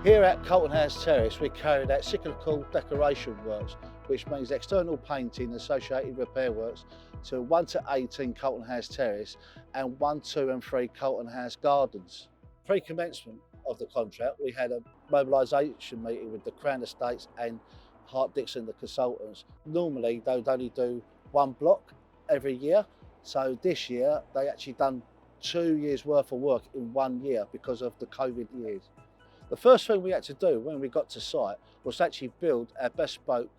Here at Carlton House Terrace, we carried out cyclical decoration works, which means external painting and associated repair works to 1 to 18 Carlton House Terrace and 1, 2 and 3 Carlton House Gardens. Pre-commencement of the contract, we had a mobilisation meeting with the Crown Estates and Hart Dixon, the consultants. Normally, they would only do one block every year. So this year, they actually done 2 years worth of work in 1 year because of the COVID years. The first thing we had to do when we got to site was actually build our bespoke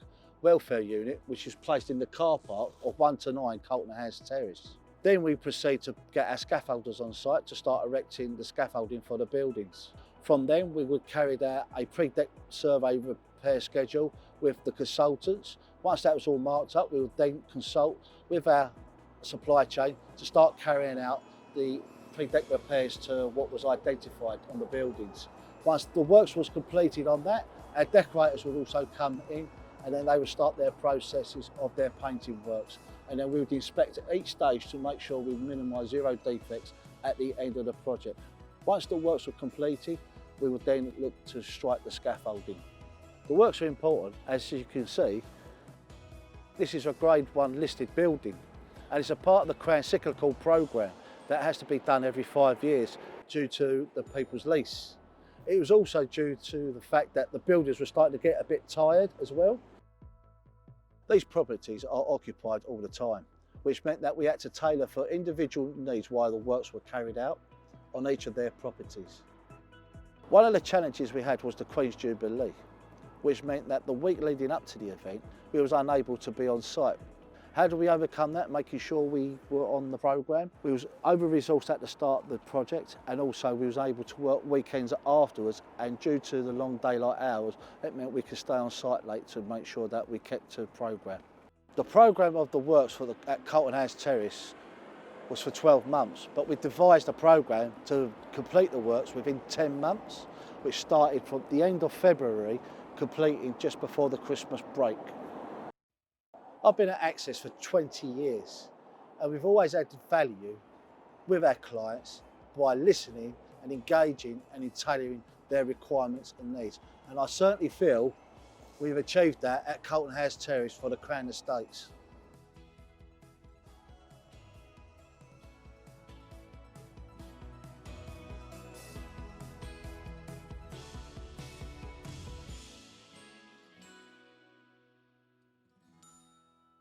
welfare unit, which is placed in the car park of 1 to 9 Carlton House Terrace. Then we proceed to get our scaffolders on site to start erecting the scaffolding for the buildings. From then we would carry out a pre-deck survey repair schedule with the consultants. Once that was all marked up, we would then consult with our supply chain to start carrying out the pre-deck repairs to what was identified on the buildings. Once the works was completed on that, our decorators would also come in and then they would start their processes of their painting works. And then we would inspect at each stage to make sure we minimise 0 defects at the end of the project. Once the works were completed, we would then look to strike the scaffolding. The works are important. As you can see, this is a Grade 1 listed building and it's a part of the Crown Cyclical programme that has to be done every 5 years due to the people's lease. It was also due to the fact that the builders were starting to get a bit tired as well. These properties are occupied all the time, which meant that we had to tailor for individual needs while the works were carried out on each of their properties. One of the challenges we had was the Queen's Jubilee, which meant that the week leading up to the event, we was unable to be on site. How did we overcome that? Making sure we were on the programme. We was over-resourced at the start of the project and also we was able to work weekends afterwards, and due to the long daylight hours, it meant we could stay on site late to make sure that we kept to the programme. The programme of the works at Carlton House Terrace was for 12 months, but we devised a programme to complete the works within 10 months, which started from the end of February, completing just before the Christmas break. I've been at Access for 20 years and we've always added value with our clients by listening and engaging and in tailoring their requirements and needs. And I certainly feel we've achieved that at Carlton House Terrace for the Crown Estates.